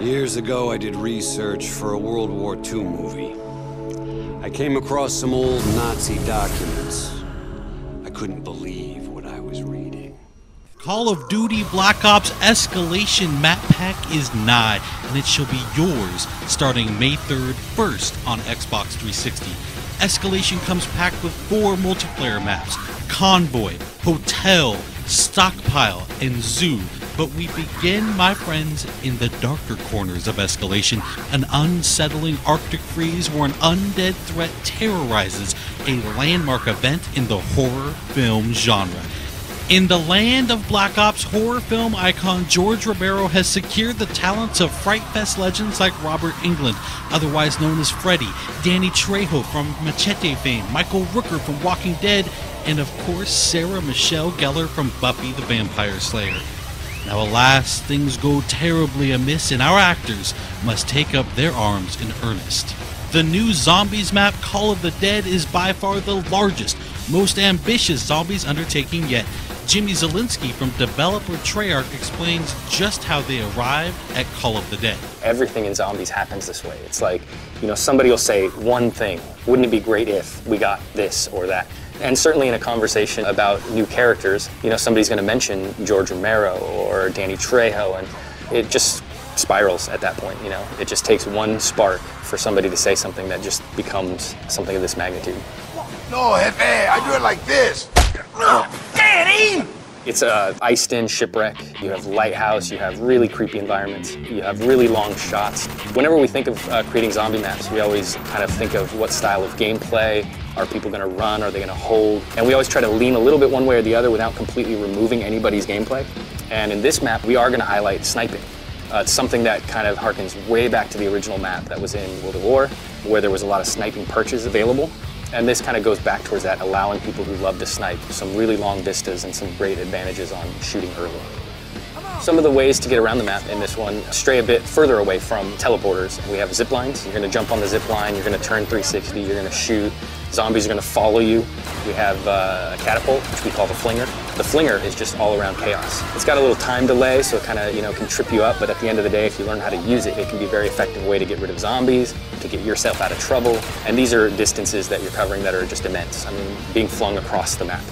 Years ago, I did research for a World War II movie. I came across some old Nazi documents. I couldn't believe what I was reading. Call of Duty Black Ops Escalation map pack is nigh, and it shall be yours starting May 3rd, first on Xbox 360. Escalation comes packed with 4 multiplayer maps: Convoy, Hotel, Stockpile, and Zoo. But we begin, my friends, in the darker corners of Escalation, an unsettling Arctic freeze where an undead threat terrorizes a landmark event in the horror film genre. In the land of Black Ops, horror film icon George Romero has secured the talents of Fright Fest legends like Robert Englund, otherwise known as Freddy, Danny Trejo from Machete fame, Michael Rooker from Walking Dead, and of course Sarah Michelle Gellar from Buffy the Vampire Slayer. Now alas, things go terribly amiss and our actors must take up their arms in earnest. The new Zombies map, Call of the Dead, is by far the largest, most ambitious zombies undertaking yet. Jimmy Zielinski from developer Treyarch explains just how they arrived at Call of the Dead. Everything in zombies happens this way. It's like, somebody will say one thing. Wouldn't it be great if we got this or that? And certainly in a conversation about new characters, somebody's going to mention George Romero or Danny Trejo, and it just spirals at that point. It just takes one spark for somebody to say something that just becomes something of this magnitude. No, Jefe, I do it like this. Daddy! It's a iced-in shipwreck. You have lighthouse, you have really creepy environments, you have really long shots. Whenever we think of creating zombie maps, we always kind of think of what style of gameplay. Are people going to run? Are they going to hold? And we always try to lean a little bit one way or the other without completely removing anybody's gameplay. And in this map, we are going to highlight sniping. It's something that kind of harkens way back to the original map that was in World at War, where there was a lot of sniping perches available. And this kind of goes back towards that, allowing people who love to snipe some really long vistas and some great advantages on shooting early. Some of the ways to get around the map in this one stray a bit further away from teleporters. We have zip lines. You're going to jump on the zip line, you're going to turn 360, you're going to shoot. Zombies are going to follow you. We have a catapult, which we call the flinger. The flinger is just all around chaos. It's got a little time delay, so it kind of can trip you up, but at the end of the day, if you learn how to use it, it can be a very effective way to get rid of zombies, to get yourself out of trouble. And these are distances that you're covering that are just immense. I mean, being flung across the map.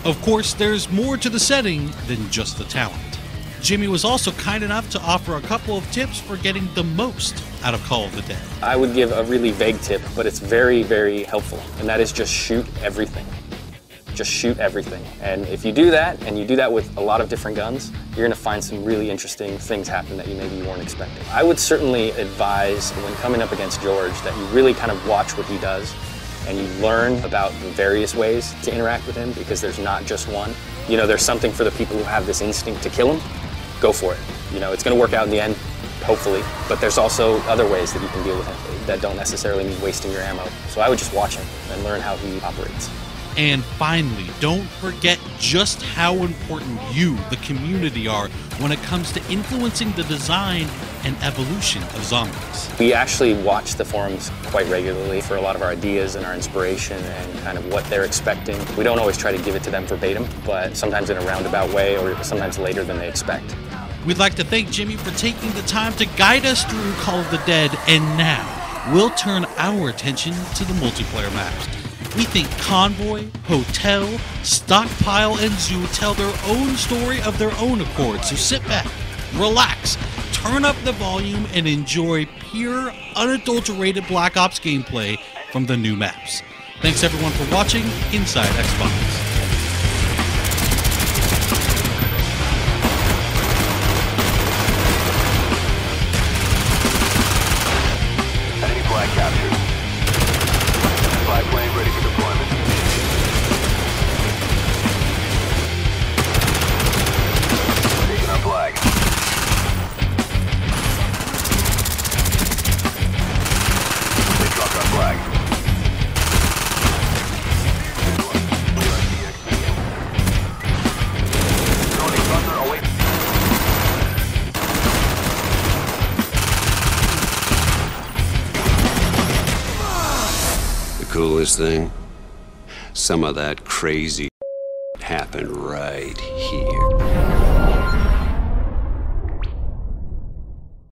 Of course, there's more to the setting than just the talent. Jimmy was also kind enough to offer a couple of tips for getting the most out of Call of the Dead. I would give a really vague tip, but it's very, very helpful, and that is just shoot everything. Just shoot everything. And if you do that, and you do that with a lot of different guns, you're going to find some really interesting things happen that you maybe weren't expecting. I would certainly advise, when coming up against George, that you really kind of watch what he does, and you learn about the various ways to interact with him, because there's not just one. There's something for the people who have this instinct to kill him. Go for it. It's going to work out in the end, hopefully, but there's also other ways that you can deal with him that don't necessarily mean wasting your ammo. So I would just watch him and learn how he operates. And finally, don't forget just how important you, the community, are when it comes to influencing the design and evolution of zombies. We actually watch the forums quite regularly for a lot of our ideas and our inspiration and kind of what they're expecting. We don't always try to give it to them verbatim, but sometimes in a roundabout way or sometimes later than they expect. We'd like to thank Jimmy for taking the time to guide us through Call of the Dead, and now we'll turn our attention to the multiplayer maps. We think Convoy, Hotel, Stockpile, and Zoo tell their own story of their own accord, so sit back, relax, turn up the volume, and enjoy pure, unadulterated Black Ops gameplay from the new maps. Thanks everyone for watching Inside Xbox. Coolest thing? Some of that crazy happened right here.